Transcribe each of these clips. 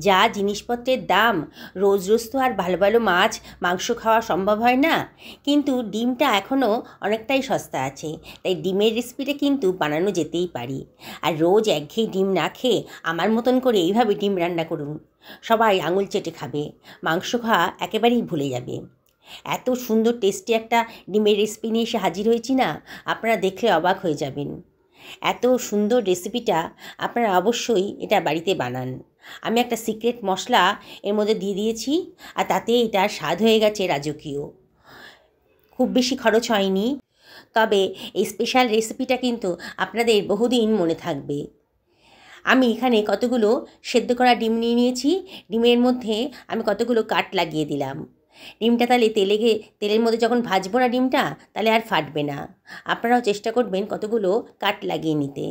যা জিনিসপত্রের দাম, রোজ রোজ তো আর ভালো ভালো মাছ মাংস খাওয়া সম্ভব হয় না, কিন্তু ডিমটা এখনও অনেকটাই সস্তা আছে। তাই ডিমের রেসিপিটা কিন্তু বানানো যেতেই পারি। আর রোজ একঘেয়ে ডিম না খেয়ে আমার মতন করে এইভাবে ডিম রান্না করুন, সবাই আঙুল চেটে খাবে, মাংস খাওয়া একেবারেই ভুলে যাবে। এত সুন্দর টেস্টি একটা ডিমের রেসিপি নিয়ে এসে হাজির হয়েছি না, আপনারা দেখলে অবাক হয়ে যাবেন। এত সুন্দর রেসিপিটা আপনারা অবশ্যই এটা বাড়িতে বানান। আমি একটা সিক্রেট মশলা এর মধ্যে দিয়ে দিয়েছি, আর তাতে এটার স্বাদ হয়ে গেছে রাজকীয়। খুব বেশি খরচ হয়নি, তবে এই স্পেশাল রেসিপিটা কিন্তু আপনাদের বহুদিন মনে থাকবে। আমি এখানে কতগুলো সেদ্ধ করা ডিম নিয়ে নিয়েছি। ডিমের মধ্যে আমি কতগুলো কাট লাগিয়ে দিলাম। ডিমটা তাহলে তেলের মধ্যে যখন ভাজবো না ডিমটা, তাহলে আর ফাটবে না। আপনারাও চেষ্টা করবেন কতগুলো কাট লাগিয়ে নিতে।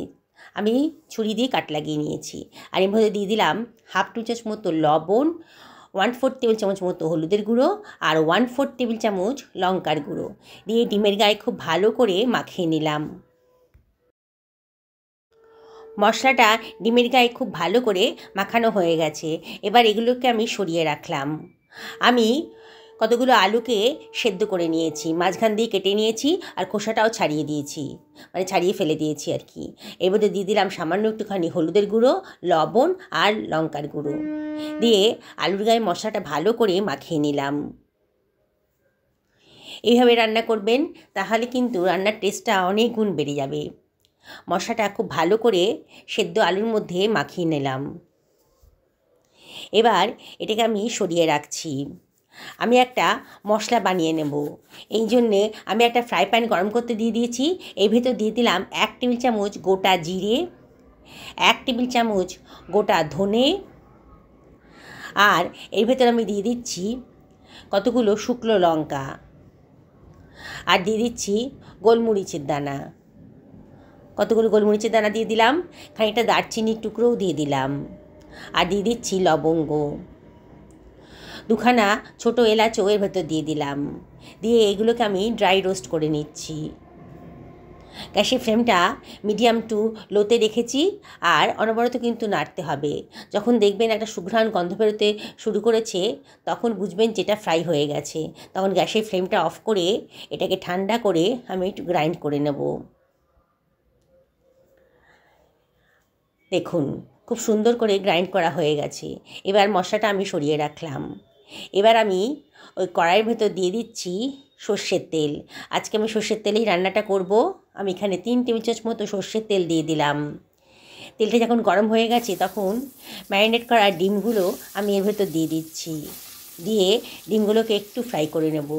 আমি ছুরি দিয়ে কাট লাগিয়ে নিয়েছি। আর এর মধ্যে দিয়ে দিলাম 1/2 টেবিল চামচ মতো লবণ, 1/4 টেবিল চামচ মতো হলুদের গুঁড়ো, আর 1/4 টেবিল চামচ লঙ্কার গুঁড়ো দিয়ে ডিমের গায়ে খুব ভালো করে মাখিয়ে নিলাম। মশলাটা ডিমের গায়ে খুব ভালো করে মাখানো হয়ে গেছে। এবার এগুলোকে আমি সরিয়ে রাখলাম। আমি কতগুলো আলুকে সেদ্ধ করে নিয়েছি, মাঝখান দিয়ে কেটে নিয়েছি, আর খোসাটাও ছাড়িয়ে দিয়েছি, মানে ছাড়িয়ে ফেলে দিয়েছি আর কি। এর মধ্যে দিয়ে দিলাম সামান্য একটুখানি হলুদের গুঁড়ো, লবণ আর লঙ্কার গুঁড়ো দিয়ে আলুর গায়ে মশলাটা ভালো করে মাখিয়ে নিলাম। এইভাবে রান্না করবেন, তাহলে কিন্তু রান্নার টেস্টটা অনেক গুণ বেড়ে যাবে। মশলাটা খুব ভালো করে সেদ্ধ আলুর মধ্যে মাখিয়ে নিলাম। এবার এটাকে আমি সরিয়ে রাখছি। আমি একটা মশলা বানিয়ে নেব। এই জন্যে আমি একটা ফ্রাই প্যান গরম করতে দিয়ে দিয়েছি। এর ভেতর দিয়ে দিলাম 1 টেবিল চামচ গোটা জিরে, 1 টেবিল চামচ গোটা ধনে, আর এর ভেতর আমি দিয়ে দিচ্ছি কতগুলো শুকনো লঙ্কা, আর দিয়ে দিচ্ছি গোলমরিচের দানা। কতগুলো গোলমরিচের দানা দিয়ে দিলাম, খানিকটা দারচিনির টুকরোও দিয়ে দিলাম, আর দিয়ে দিচ্ছি লবঙ্গ, 2খানা ছোটো এলাচও এর ভেতর দিয়ে দিলাম। দিয়ে এগুলোকে আমি ড্রাই রোস্ট করে নিচ্ছি। গ্যাসের ফ্লেমটা মিডিয়াম টু লোতে রেখেছি, আর অনবরত কিন্তু নাড়তে হবে। যখন দেখবেন একটা সুঘ্রাণ গন্ধ বেরোতে শুরু করেছে, তখন বুঝবেন যেটা ফ্রাই হয়ে গেছে। তখন গ্যাসের ফ্লেমটা অফ করে এটাকে ঠান্ডা করে আমি একটু গ্রাইন্ড করে নেব। দেখুন, খুব সুন্দর করে গ্রাইন্ড করা হয়ে গেছে। এবার মশলাটা আমি সরিয়ে রাখলাম। এবার আমি ওই কড়াইয়ের ভেতর দিয়ে দিচ্ছি সর্ষের তেল। আজকে আমি সর্ষের তেলেই রান্নাটা করব। আমি এখানে 3 টেবিল চামচ মতো সর্ষের তেল দিয়ে দিলাম। তেলটা যখন গরম হয়ে গেছে, তখন ম্যারিনেট করা ডিমগুলো আমি এর ভেতর দিয়ে দিচ্ছি। দিয়ে ডিমগুলোকে একটু ফ্রাই করে নেব।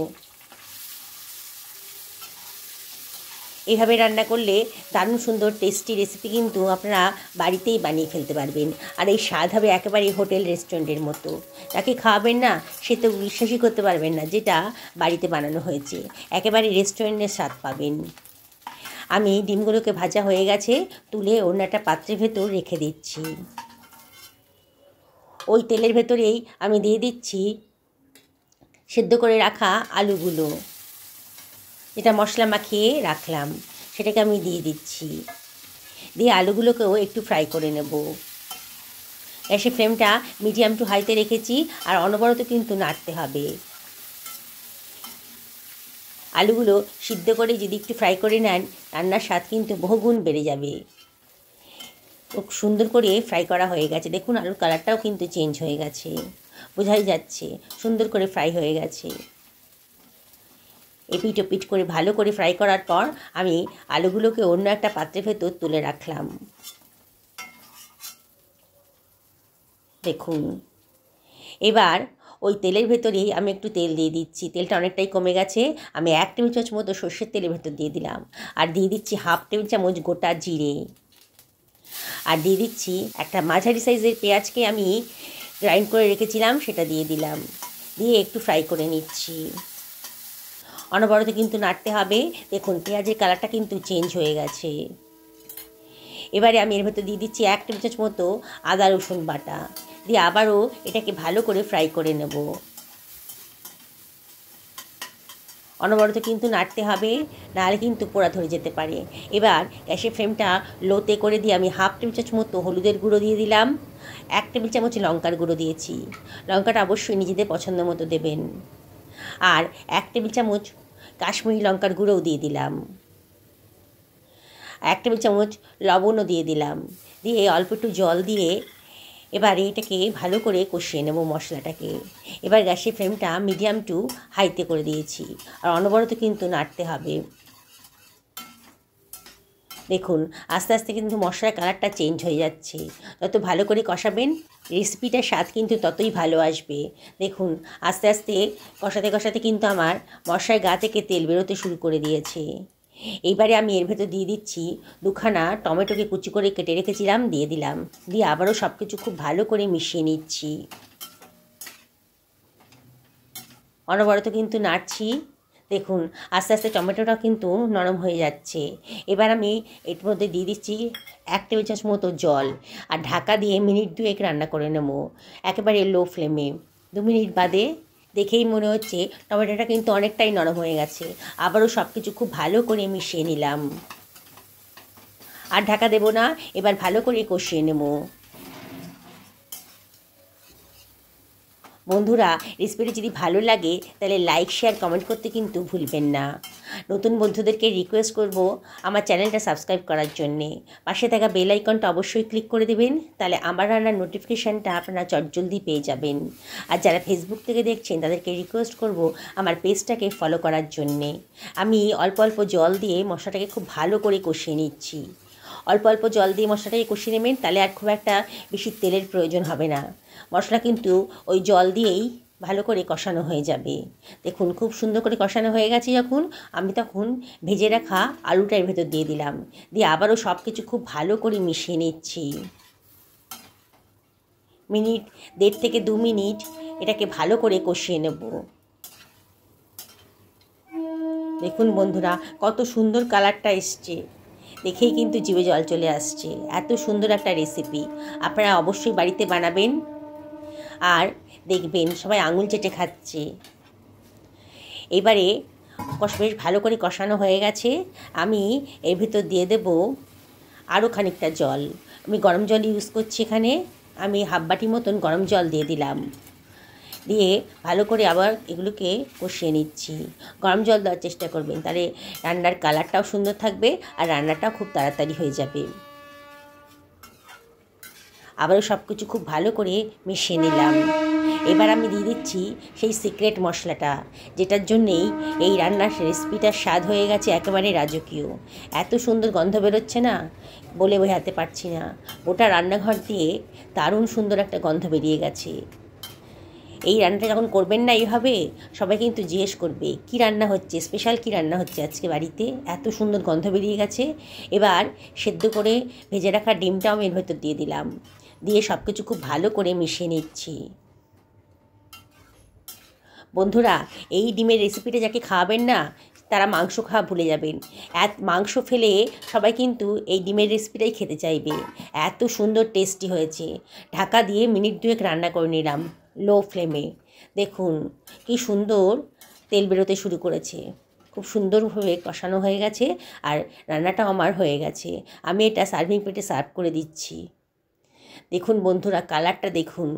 এইভাবে রান্না করলে দারুণ সুন্দর টেস্টি রেসিপি কিন্তু আপনারা বাড়িতেই বানিয়ে ফেলতে পারবেন। আর এই স্বাদ হবে একেবারে হোটেল রেস্টুরেন্টের মতো। তাকে খাওয়াবেন না, সে তো বিশ্বাসই করতে পারবেন না যেটা বাড়িতে বানানো হয়েছে। একেবারে রেস্টুরেন্টের স্বাদ পাবেন। আমি ডিমগুলোকে ভাজা হয়ে গেছে, তুলে অন্য একটা পাত্রের ভেতর রেখে দিচ্ছি। ওই তেলের ভেতরেই আমি দিয়ে দিচ্ছি সেদ্ধ করে রাখা আলুগুলো, যেটা মশলা মাখিয়ে রাখলাম, সেটাকে আমি দিয়ে দিচ্ছি। দিয়ে আলুগুলোকেও একটু ফ্রাই করে নেব। গ্যাসের ফ্লেমটা মিডিয়াম টু হাইতে রেখেছি, আর অনবরত কিন্তু নাড়তে হবে। আলুগুলো সিদ্ধ করে যদি একটু ফ্রাই করে নেন, রান্নার স্বাদ কিন্তু বহুগুণ বেড়ে যাবে। খুব সুন্দর করে ফ্রাই করা হয়ে গেছে। দেখুন, আলুর কালারটাও কিন্তু চেঞ্জ হয়ে গেছে, বোঝাই যাচ্ছে সুন্দর করে ফ্রাই হয়ে গেছে। এপিট ওপিট করে ভালো করে ফ্রাই করার পর আমি আলুগুলোকে অন্য একটা পাত্রের ভেতর তুলে রাখলাম। দেখুন, এবার ওই তেলের ভেতরেই আমি একটু তেল দিয়ে দিচ্ছি। তেলটা অনেকটাই কমে গেছে। আমি 1 টেবিল চামচ মতো সর্ষের তেলের ভেতর দিয়ে দিলাম, আর দিয়ে দিচ্ছি 1/2 টেবিল চামচ গোটা জিরে, আর দিয়ে দিচ্ছি একটা মাঝারি সাইজের পেঁয়াজকে আমি গ্রাইন্ড করে রেখেছিলাম, সেটা দিয়ে দিলাম। দিয়ে একটু ফ্রাই করে নিচ্ছি। অনবরত কিন্তু নাড়তে হবে। দেখুন, পেঁয়াজের কালারটা কিন্তু চেঞ্জ হয়ে গেছে। এবারে আমি এর ভেতর দিয়ে দিচ্ছি 1 টেবিল চামচ মতো আদা রসুন বাটা, দিয়ে আবারও এটাকে ভালো করে ফ্রাই করে নেব। অনবরত কিন্তু নাড়তে হবে, নাহলে কিন্তু পোড়া ধরে যেতে পারে। এবার গ্যাসের ফ্লেমটা লোতে করে দিয়ে আমি হাফ টেবিল চামচ মতো হলুদের গুঁড়ো দিয়ে দিলাম, 1 টেবিল চামচ লঙ্কার গুঁড়ো দিয়েছি। লঙ্কাটা অবশ্যই নিজেদের পছন্দ মতো দেবেন। আর 1 টেবিল চামচ কাশ্মীরি লঙ্কার গুঁড়োও দিয়ে দিলাম, 1 টেবিল চামচ লবণও দিয়ে দিলাম। দিয়ে অল্প একটু জল দিয়ে এবার এইটাকে ভালো করে কষিয়ে নেব মশলাটাকে। এবার গ্যাসের ফ্লেমটা মিডিয়াম টু হাইতে করে দিয়েছি, আর অনবরত কিন্তু নাড়তে হবে। দেখুন আস্তে আস্তে কিন্তু মশলার কালারটা চেঞ্জ হয়ে যাচ্ছে। যত ভালো করে কষাবেন রেসিপিটার স্বাদ কিন্তু ততই ভালো আসবে। দেখুন আস্তে আস্তে কষাতে কষাতে কিন্তু আমার মশলার গা থেকে তেল বেরোতে শুরু করে দিয়েছে। এইবারে আমি এর ভেতর দিয়ে দিচ্ছি 2খানা টমেটোকে কুচি করে কেটে রেখেছিলাম, দিয়ে দিলাম। দিয়ে আবারও সব কিছু খুব ভালো করে মিশিয়ে নিচ্ছি। অনবরত কিন্তু নাড়ছি। দেখুন আস্তে আস্তে টমেটোটা কিন্তু নরম হয়ে যাচ্ছে। এবার আমি এর মধ্যে দিয়ে দিচ্ছি 1 টেবিল চামচ মতো জল, আর ঢাকা দিয়ে মিনিট 2 রান্না করে নেব একেবারে লো ফ্লেমে। 2 মিনিট বাদে দেখেই মনে হচ্ছে টমেটোটা কিন্তু অনেকটাই নরম হয়ে গেছে। আবারও সব কিছু খুব ভালো করে মিশিয়ে নিলাম, আর ঢাকা দেব না। এবার ভালো করে কষিয়ে নেব। বন্ধুরা রেসিপিটি যদি ভালো লাগে তাহলে লাইক শেয়ার কমেন্ট করতে কিন্তু ভুলবেন না। নতুন বন্ধুদেরকে রিকোয়েস্ট করব আমার চ্যানেলটা সাবস্ক্রাইব করার জন্যে। পাশে থাকা বেল আইকনটা অবশ্যই ক্লিক করে দেবেন, তাহলে আমার রান্নার নোটিফিকেশানটা আপনারা চটজলদি পেয়ে যাবেন। আর যারা ফেসবুক থেকে দেখছেন তাদেরকে রিকোয়েস্ট করব আমার পেজটাকে ফলো করার জন্যে। আমি অল্প অল্প জল দিয়ে মশলাটাকে খুব ভালো করে কষিয়ে নিচ্ছি। অল্প অল্প জল দিয়ে মশলাটাকে কষিয়ে নেবেন, তাহলে আর খুব একটা বেশি তেলের প্রয়োজন হবে না। মশলা কিন্তু ওই জল দিয়েই ভালো করে কষানো হয়ে যাবে। দেখুন খুব সুন্দর করে কষানো হয়ে গেছে যখন, আমি তখন ভেজে রাখা আলুটা এর ভেতর দিয়ে দিলাম। দিয়ে আবারও সব কিছু খুব ভালো করে মিশিয়ে নিচ্ছি। মিনিট 1.5 থেকে 2 মিনিট এটাকে ভালো করে কষিয়ে নেব। দেখুন বন্ধুরা কত সুন্দর কালারটা এসছে, দেখেই কিন্তু জিভে জল চলে আসছে। এত সুন্দর একটা রেসিপি আপনারা অবশ্যই বাড়িতে বানাবেন, আর দেখবেন সবাই আঙুল চেটে খাচ্ছে। এবারে বেশ ভালো করে কষানো হয়ে গেছে। আমি এর ভিতর দিয়ে দেব আরও খানিকটা জল। আমি গরম জল ইউজ করছি এখানে। আমি হাফ বাটি মতন গরম জল দিয়ে দিলাম, দিয়ে ভালো করে আবার এগুলোকে কষিয়ে নিচ্ছি। গরম জল দেওয়ার চেষ্টা করবেন, তাহলে রান্নার কালারটাও সুন্দর থাকবে আর রান্নাটাও খুব তাড়াতাড়ি হয়ে যাবে। আবারও সব কিছু খুব ভালো করে মিশিয়ে নিলাম। এবার আমি দিয়ে দিচ্ছি সেই সিক্রেট মশলাটা, যেটার জন্যেই এই রান্নার রেসিপিটার স্বাদ হয়ে গেছে একেবারে রাজকীয়। এত সুন্দর গন্ধ বেরোচ্ছে না, বলে বোঝাতে পারছি না। ওটা রান্নাঘর দিয়ে দারুণ সুন্দর একটা গন্ধ বেরিয়ে গেছে। এই রান্নাটা যখন করবেন না এইভাবে, সবাই কিন্তু জিজ্ঞেস করবে কী রান্না হচ্ছে, স্পেশাল কী রান্না হচ্ছে আজকে বাড়িতে, এত সুন্দর গন্ধ বেরিয়ে গেছে। এবার সেদ্ধ করে ভেজে রাখা ডিমটাও আমি এর ভেতর দিয়ে দিলাম, দিয়ে সব কিছু খুব ভালো করে মিশিয়ে নিচ্ছি। বন্ধুরা এই ডিমের রেসিপিটা যাকে খাওয়াবেন না তারা মাংস খাওয়া ভুলে যাবেন। মাংস ফেলে সবাই কিন্তু এই ডিমের রেসিপিটাই খেতে চাইবে, এত সুন্দর টেস্টি হয়েছে। ঢাকা দিয়ে মিনিট 2 রান্না করে নিলাম লো ফ্লেমে। দেখুন কি সুন্দর তেল বেরোতে শুরু করেছে, খুব সুন্দরভাবে কষানো হয়ে গেছে, আর রান্নাটাও আমার হয়ে গেছে। আমি এটা সার্ভিং প্লেটে সার্ভ করে দিচ্ছি। দেখুন বন্ধুরা কালারটা দেখুন,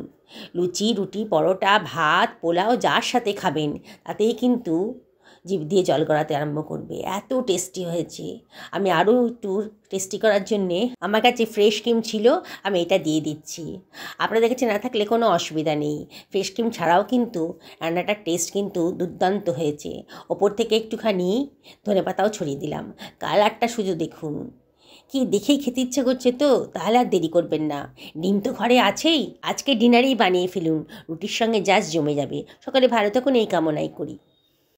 লুচি রুটি পরোটা ভাত পোলাও যার সাথে খাবেন তাতেই কিন্তু জিভ দিয়ে জল গড়াতে আরম্ভ করবে, এত টেস্টি হয়েছে। আমি আরও একটু টেস্টি করার জন্যে আমার কাছে ফ্রেশ ক্রিম ছিল, আমি এটা দিয়ে দিচ্ছি। আপনাদের কাছে না থাকলে কোনো অসুবিধা নেই, ফ্রেশ ক্রিম ছাড়াও কিন্তু রান্নাটার টেস্ট কিন্তু দুর্দান্ত হয়েছে। ওপর থেকে একটুখানি ধনেপাতাও ছড়িয়ে দিলাম। কালারটা শুধু দেখুন, কি দেখেই খেতে ইচ্ছে করছে তো, তাহলে আর দেরি করবেন না। ডিম তো ঘরে আছেই, আজকে ডিনারেই বানিয়ে ফেলুন, রুটির সঙ্গে জাস্ট জমে যাবে। সকালে ভালো থাকুন এই কামনাই করি।